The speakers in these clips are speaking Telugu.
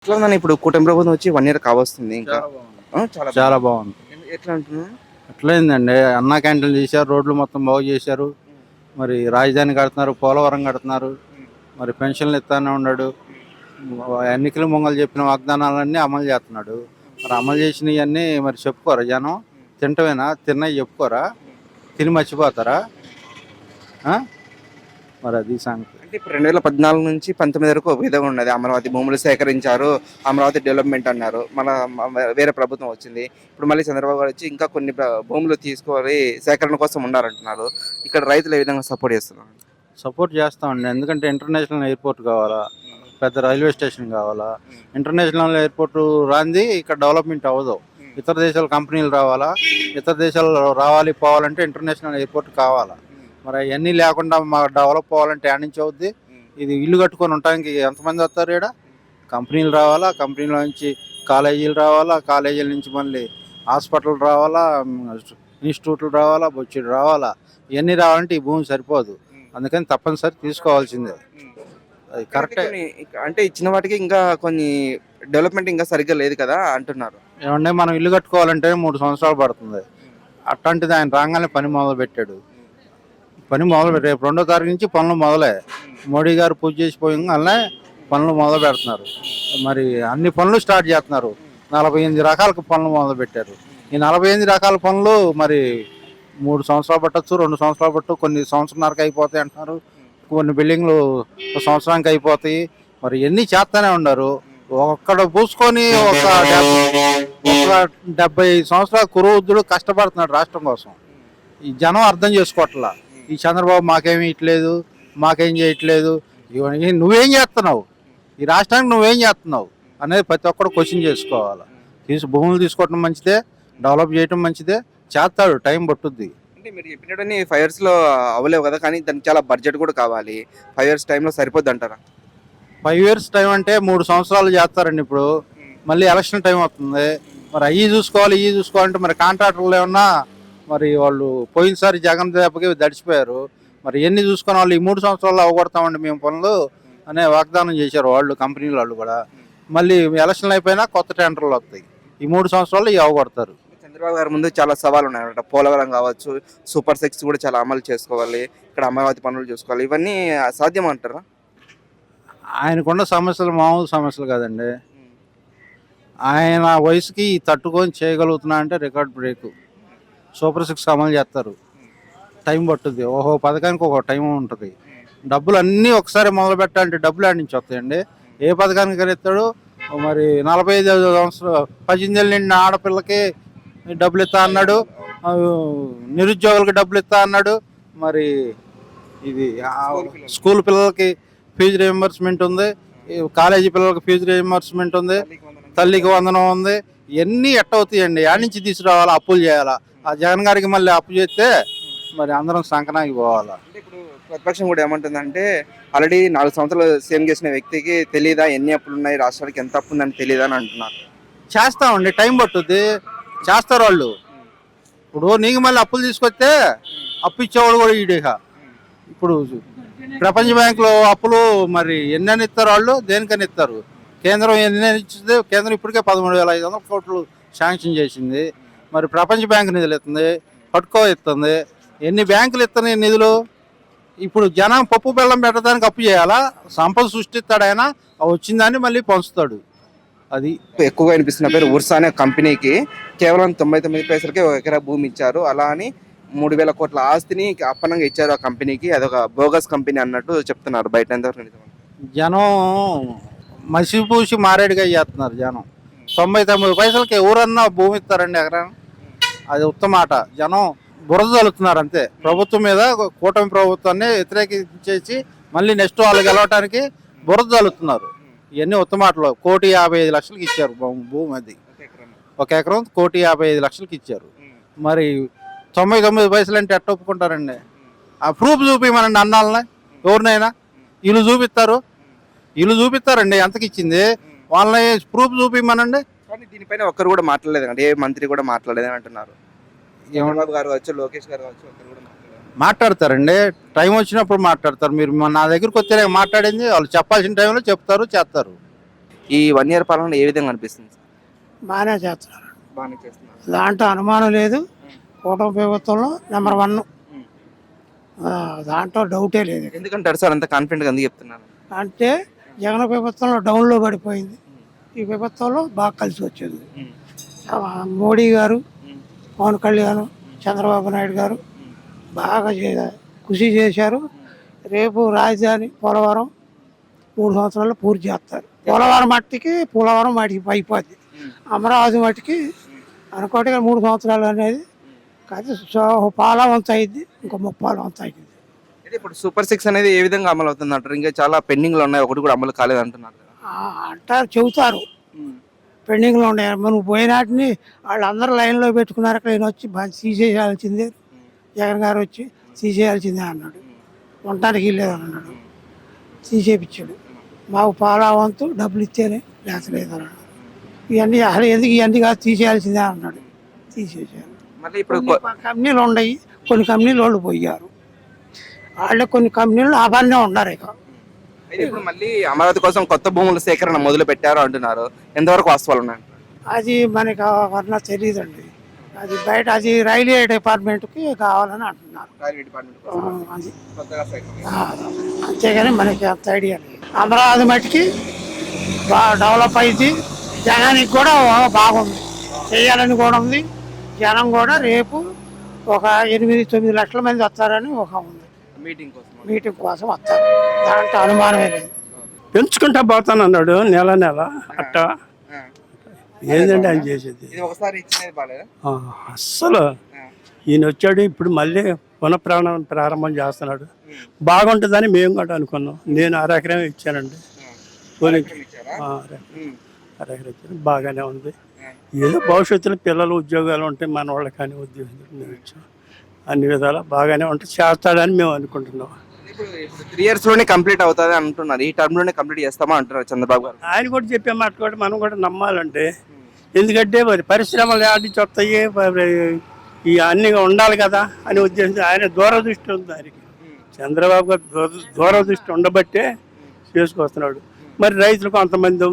ఎట్లా ఉందని ఇప్పుడు కూటమి ప్రభుత్వం వచ్చి 1 ఇయర్ కావస్తుంది ఇంకా. చాలా బాగుంది. చాలా చాలా బాగుంది. బాగుంది. ఎట్లా అంటున్నావు? ఎట్లయిందండి అన్నా క్యాంటీన్లు చేశారు, రోడ్లు మొత్తం బాగు చేశారు. మరి రాజధాని కడుతున్నారు, పోలవరం కడుతున్నారు. మరి పెన్షన్లు ఇస్తానే ఉన్నాడు. ఎన్నికల ముంగలు చెప్పిన వాగ్దానాలన్నీ అమలు చేస్తున్నాడు. మరి అమలు చేసినవన్నీ మరి చెప్పుకోరా జనం? తింటమేనా? తిన్నవి చెప్పుకోరా? తిని మర్చిపోతారా? ఆ? మరి అది సంగతి. అంటే ఇప్పుడు 2014 నుంచి 19 వరకు ఒక విధంగా ఉన్నది. అమరావతి భూములు సేకరించారు, అమరావతి డెవలప్మెంట్ అన్నారు. వేరే ప్రభుత్వం వచ్చింది. ఇప్పుడు మళ్ళీ చంద్రబాబు గారు వచ్చి ఇంకా కొన్ని భూములు తీసుకొని సేకరణ కోసం ఉండాలంటున్నారు. ఇక్కడ రైతులు ఏ విధంగా సపోర్ట్ చేస్తున్నారు? సపోర్ట్ చేస్తామండి. ఎందుకంటే ఇంటర్నేషనల్ ఎయిర్పోర్ట్ కావాలా, పెద్ద రైల్వే స్టేషన్ కావాలా. ఇంటర్నేషనల్ ఎయిర్పోర్ట్ రాంది ఇక్కడ డెవలప్మెంట్ అవ్వదు. ఇతర దేశాల కంపెనీలు రావాలా, ఇతర దేశాలు రావాలి పోవాలంటే ఇంటర్నేషనల్ ఎయిర్పోర్ట్ కావాలా. మరి అవన్నీ లేకుండా మాకు డెవలప్ అవ్వాలంటే యాడ్ నుంచి అవుద్ది. ఇది ఇల్లు కట్టుకొని ఉండటానికి ఎంతమంది వస్తారు? ఇక్కడ కంపెనీలు రావాలా, కంపెనీల నుంచి కాలేజీలు రావాలా, కాలేజీల నుంచి మళ్ళీ హాస్పిటల్ రావాలా, ఇన్స్టిట్యూట్లు రావాలా, బొచ్చుడు రావాలా. ఇవన్నీ రావాలంటే ఈ భూమి సరిపోదు. అందుకని తప్పనిసరి తీసుకోవాల్సిందే. అది కరెక్టే. అంటే ఇచ్చిన వాటికి ఇంకా కొన్ని డెవలప్మెంట్ ఇంకా సరిగ్గా లేదు కదా అంటున్నారు. ఏమంటే మనం ఇల్లు కట్టుకోవాలంటే 3 సంవత్సరాలు పడుతుంది. అట్లాంటిది ఆయన రాగానే పని మొదలు పెట్టాడు. రేపు 2వ తారీఖు నుంచి పనులు మొదలే. మోడీ గారు పూజ చేసిపోయిన పనులు మొదలు పెడుతున్నారు. మరి అన్ని పనులు స్టార్ట్ చేస్తున్నారు. 48 రకాల పనులు మొదలు పెట్టారు. ఈ 48 రకాల పనులు మరి 3 సంవత్సరాలు పట్టచ్చు, 2 సంవత్సరాలు పట్టు, కొన్ని సంవత్సరానికి అయిపోతాయి అంటున్నారు. కొన్ని బిల్డింగ్లు 1 సంవత్సరానికి అయిపోతాయి. మరి ఎన్ని చేస్తూనే ఉన్నారు. ఒక్కడ పూసుకొని ఒక 75 సంవత్సరాల కురువృద్ధుడు కష్టపడుతున్నాడు రాష్ట్రం కోసం. ఈ జనం అర్థం చేసుకోవట్లా. ఈ చంద్రబాబు మాకేమి ఇట్లేదు, మాకేం చేయట్లేదు, ఇవన్నీ నువ్వేం చేస్తున్నావు, ఈ రాష్ట్రానికి నువ్వేం చేస్తున్నావు అనేది ప్రతి ఒక్కరు క్వశ్చన్ చేసుకోవాలి. భూములు తీసుకోవడం మంచిదే, డెవలప్ చేయడం మంచిదే. చేస్తాడు, టైం పట్టుద్ది. అంటే మీరు చెప్పినట్టు 5 ఇయర్స్లో అవ్వలేవు కదా, కానీ దానికి చాలా బడ్జెట్ కూడా కావాలి. 5 ఇయర్స్ టైంలో సరిపోద్ది అంటారా? 5 ఇయర్స్ టైం అంటే 3 సంవత్సరాలు చేస్తారండి. ఇప్పుడు మళ్ళీ ఎలక్షన్ టైం వస్తుంది. మరి అవి చూసుకోవాలంటే మరి కాంట్రాక్టర్లు ఏమన్నా మరి వాళ్ళు పోయినసారి జగన్ దెబ్బకి దడిచిపోయారు. మరి ఎన్ని చూసుకున్న వాళ్ళు ఈ 3 సంవత్సరాల్లో అవగొడతామండి మేము పనులు అనే వాగ్దానం చేశారు వాళ్ళు, కంపెనీల వాళ్ళు కూడా. మళ్ళీ ఎలక్షన్లు అయిపోయినా కొత్త టెండర్లు వస్తాయి. ఈ 3 సంవత్సరాలు ఇవి అవగొడతారు. చంద్రబాబు గారి ముందు చాలా సవాళ్ళు ఉన్నాయన్నమాట. పోలవరం కావచ్చు, సూపర్ సిక్స్ కూడా చాలా అమలు చేసుకోవాలి, ఇక్కడ అమరావతి పనులు చూసుకోవాలి. ఇవన్నీ సాధ్యం అంటారా? ఆయనకున్న సమస్యలు మామూలు సమస్యలు కాదండి. ఆయన వయసుకి తట్టుకొని చేయగలుగుతున్నా అంటే రికార్డ్ బ్రేక్. సూపర్ సిక్స్ అమలు చేస్తారు, టైం పట్టుద్ది. ఓహో పథకానికి ఒక టైం ఉంటుంది. డబ్బులు అన్నీ ఒకసారి మొదలు పెట్టాలంటే డబ్బులు ఆడి నుంచి వస్తాయండి. ఏ పథకానికి కనిస్తాడు? మరి 45 సంవత్సరాలు 18 ఏళ్ళు నిండిన ఆడపిల్లకి డబ్బులు ఇస్తా అన్నాడు, నిరుద్యోగులకి డబ్బులు ఇస్తా అన్నాడు. మరి ఇది స్కూల్ పిల్లలకి ఫీజు రియంబర్స్మెంట్ ఉంది, కాలేజీ పిల్లలకి ఫీజు రియంబర్స్మెంట్ ఉంది, తల్లికి వందనం ఉంది. ఇవన్నీ ఎట్టవుతాయండి? ఆడి నుంచి తీసుకురావాలా, అప్పులు చేయాలా. ఆ జగన్ గారికి మళ్ళీ అప్పు చేస్తే మరి అందరం సంకనాకి పోవాలా. అంటే ఇప్పుడు ప్రతిపక్షం కూడా ఏమంటుందంటే, ఆల్రెడీ 4 సంవత్సరాలు సీఎం చేసిన వ్యక్తికి తెలియదా ఎన్ని అప్పులు ఉన్నాయి, రాష్ట్రానికి ఎంత అప్పు ఉందని తెలియదా అని అంటున్నారు. చేస్తామండి, టైం పట్టుద్ది, చేస్తారు వాళ్ళు. ఇప్పుడు నీకు మళ్ళీ అప్పులు తీసుకొస్తే అప్పు ఇచ్చేవాడు కూడా ఈడేక. ఇప్పుడు ప్రపంచ బ్యాంకులో అప్పులు మరి ఎన్నని ఇస్తారు వాళ్ళు, దేనికని ఇస్తారు? కేంద్రం ఎన్ని ఇచ్చింది? కేంద్రం ఇప్పటికే 13,500 కోట్లు శాంక్షన్ చేసింది. మరి ప్రపంచ బ్యాంకు నిధులు ఇస్తుంది, పట్టుకో ఇస్తుంది. ఎన్ని బ్యాంకులు ఇస్తున్నాయి నిధులు? ఇప్పుడు జనం పప్పు బెల్లం పెట్టడానికి అప్పు చేయాలా? సంపద సృష్టిస్తాడు ఆయన, వచ్చిందాన్ని మళ్ళీ పంచుతాడు. అది ఎక్కువగా వినిపిస్తున్న పేరు ఉర్సా అనే కంపెనీకి కేవలం 99 పైసలకే 1 ఎకరా భూమి ఇచ్చారు. అలా అని 3,000 కోట్ల ఆస్తిని అప్పనంగా ఇచ్చారు ఆ కంపెనీకి. అదొక బోగస్ కంపెనీ అన్నట్టు చెప్తున్నారు. బయట ఎంతవరకు నిజం? జనం మసిపూసి మారేడుగా చేస్తున్నారు. జనం 99 పైసలకి ఎవరన్నా భూమి ఇస్తారండి ఎకరా? అది ఉత్తమాట. జనం బురద చల్లుతున్నారు అంతే. ప్రభుత్వం మీద కూటమి ప్రభుత్వాన్ని వ్యతిరేకించేసి మళ్ళీ నెక్స్ట్ వాళ్ళు గెలవటానికి బురద చల్లుతున్నారు. ఇవన్నీ ఉత్తమాటలు. 1,55,00,000కి ఇచ్చారు భూమి. అది 1 ఎకరం 1,55,00,000కి ఇచ్చారు. మరి 99 పైసలు అంటే ఎట్ట ఒప్పుకుంటారండి? ఆ ప్రూఫ్ చూపించమనండి అన్నాళ్ళని, ఎవరినైనా. వీళ్ళు చూపిస్తారండి ఎంతకి ఇచ్చింది, వాళ్ళని ప్రూఫ్ చూపించమనండి. కానీ దీనిపైన ఒక్కరు కూడా మాట్లాడలేదు, ఏ మంత్రి కూడా మాట్లాడలేదని అంటున్నారు. చంద్రబాబు గారు కావచ్చు, లోకేష్ గారు కావచ్చు, ఒక్కరు కూడా మాట్లాడతారండి. టైం వచ్చినప్పుడు మాట్లాడతారు. మీరు నా దగ్గరికి వస్తేనే మాట్లాడింది. వాళ్ళు చెప్పాల్సిన టైంలో చెప్తారు, చేస్తారు. ఈ 1 ఇయర్ పాలన ఏ విధంగా అనిపిస్తుంది సార్? బాగానే చేస్తున్నారు. బాగానే చేస్తున్నారు. దాంట్లో అనుమానం లేదు. కూటమి ప్రభుత్వంలో నెంబర్ 1. దాంట్లో డౌటే లేదు. ఎందుకంటారు సార్ అంత కాన్ఫిడెంట్గా ఎందుకు చెప్తున్నాను? అంటే జగన్ ప్రభుత్వంలో డౌన్లో పడిపోయింది. ఈ ప్రభుత్వంలో బాగా కలిసి వచ్చింది. మోడీ గారు, పవన్ కళ్యాణ్, చంద్రబాబు నాయుడు గారు బాగా కృషి చేశారు. రేపు రాజధాని పోలవరం 3 సంవత్సరాల్లో పూర్తి చేస్తారు. పోలవరం మట్టికి అయిపోద్ది. అమరావతి మట్టికి అనుకోటిగా 3 సంవత్సరాలు అనేది కాదు. పాలా వంత అయింది, ఇంకో 30 వంత అయింది. అయితే ఇప్పుడు సూపర్ 6 అనేది ఏ విధంగా అమలు అవుతుంది అంటారు? ఇంకా చాలా పెండింగ్లో ఉన్నాయి, ఒకటి కూడా అమలు కాలేదు అంటున్నారు కదా. అంటారు, చెబుతారు పెండింగ్లో ఉన్నాయి. నువ్వు పోయినాటిని వాళ్ళందరూ లైన్లో పెట్టుకున్నారు. అక్కడ ఈయన వచ్చి తీసేయాల్సిందే, జగన్ గారు వచ్చి తీసేయాల్సిందే అన్నాడు. ఉండటానికి లేదు అన్నాడు, తీసేపించాడు. మాకు పాలా వంతు డబ్బులు ఇస్తేనే లేతలేదు అన్నాడు. ఇవన్నీ అసలు ఎందుకు ఇవన్నీ కాదు తీసేయాల్సిందే అన్నాడు, తీసేసారు. మళ్ళీ ఇప్పుడు కంపెనీలు ఉన్నాయి, కొన్ని కంపెనీలు వాళ్ళు పోయారు. వాళ్ళే కొన్ని కంపెనీలు లాభాన్నే ఉన్నారు. ఇక అయితే ఇప్పుడు మళ్ళీ అమరావతి కోసం కొత్త భూముల సేకరణ మొదలు పెట్టారు అంటున్నారు. ఎంతవరకు వాస్తవాలు ఉన్నాయి? అది మనకి వర్ణ తెలియదండి. అది బయట అది రైల్వే డిపార్ట్మెంట్కి కావాలని అంటున్నారు. అది అంతేగాని మనకి అంత ఐడియా లేదు. అమరావతి మట్టికి బాగా డెవలప్ అయింది. జనానికి కూడా బాగుంది, చేయాలని కూడా ఉంది. జనం కూడా రేపు ఒక 8-9 లక్షల మంది వస్తారని ఒక ఉంది. మీటింగ్ కోసం వస్తారు, దాంట్లో అనుమానమే లేదు. పెంచుకుంటా పోతాను అన్నాడు నెల అట్ట. ఏంటంటే ఆయన చేసేది అస్సలు. ఈయన వచ్చాడు, ఇప్పుడు మళ్ళీ ప్రారంభం చేస్తున్నాడు. బాగుంటుందని మేము కూడా అనుకున్నాం. నేను అరెకరం ఇచ్చానండి, అరెకరం ఇచ్చాను. బాగానే ఉంది. ఏదో భవిష్యత్తులో పిల్లలు ఉద్యోగాలు ఉంటాయి, మన వాళ్ళకి కానీ ఉద్యోగాలు ఇచ్చాం. అన్ని విధాలా బాగానే ఉంటుంది, చేస్తాడని మేము అనుకుంటున్నాం. 3 years లోనే కంప్లీట్ అవుతుంది అంటున్నారు. ఈ టర్మ్ లోనే కంప్లీట్ చేస్తామా అంటున్నారు చంద్రబాబు గారు. ఆయన కూడా చెప్పే మాట కూడా మనం కూడా నమ్మాలంటే, ఎందుకంటే మరి పరిశ్రమలు ఆడించి వస్తాయి, ఈ అన్ని ఉండాలి కదా అని ఉద్దేశించి ఆయన దూరదృష్టి ఉంది ఆయనకి. చంద్రబాబు గారు దూరదృష్టి ఉండబట్టే చేసుకొస్తున్నాడు. మరి రైతులు కొంతమంది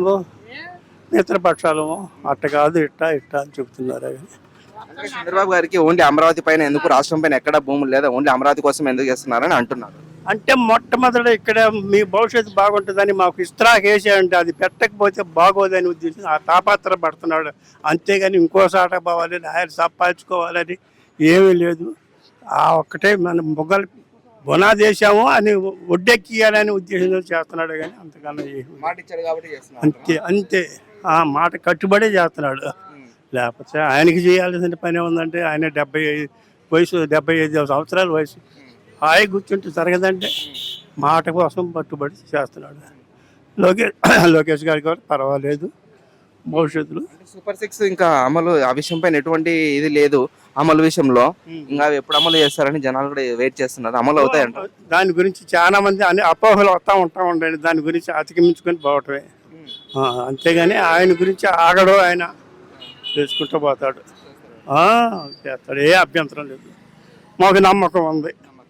మిత్రపక్షాలు అట్ట కాదు ఇట్ట అని చెప్తున్నారు. చంద్రబాబు గారికి ఓన్లీ అమరావతి పైన ఎందుకు, రాష్ట్రం పైన ఎక్కడ భూములు లేదా, ఓన్లీ అమరావతి కోసం ఎందుకు చేస్తున్నారని అంటున్నారు. అంటే మొట్టమొదట ఇక్కడ మీ భవిష్యత్తు బాగుంటుందని మాకు ఇస్త్రాక్ వేసాయంటే అది పెట్టకపోతే బాగోదని ఉద్దేశం ఆ తాపత్ర పడుతున్నాడు. అంతేగాని ఇంకోసాట పోవాలని, ఆయన సంపాదించుకోవాలని ఏమీ లేదు. ఆ ఒక్కటే మన మొగ్గలు బునాదేశాము అని ఒడ్డెక్కియాలని ఉద్దేశంతో చేస్తున్నాడు. కానీ అంతకన్నా అంతే ఆ మాట కట్టుబడే చేస్తున్నాడు. లేకపోతే ఆయనకి చేయాల్సిన పని ఉందంటే ఆయన 75 సంవత్సరాల వయసు, హాయి కూర్చుంటే జరగదంటే మాట కోసం పట్టుబడి చేస్తున్నాడు. లోకేష్ గారికి కూడా పర్వాలేదు భవిష్యత్తులో. సూపర్ 6 ఇంకా అమలు, ఆ విషయం పైన ఎటువంటి ఇది లేదు. అమలు విషయంలో ఇంకా ఎప్పుడు అమలు చేస్తారని జనాలు కూడా వెయిట్ చేస్తున్నారు. అమలు అవుతాయంట. దాని గురించి చాలా మంది అన్ని అపోహలు ఉంటా ఉండండి. దాని గురించి అతికిమించుకొని పోవటమే, అంతేగాని ఆయన గురించి ఆగడు. ఆయన చేసుకుంటూ పోతాడు, చేస్తాడు. ఏ అభ్యంతరం లేదు, మాకు నమ్మకం ఉంది.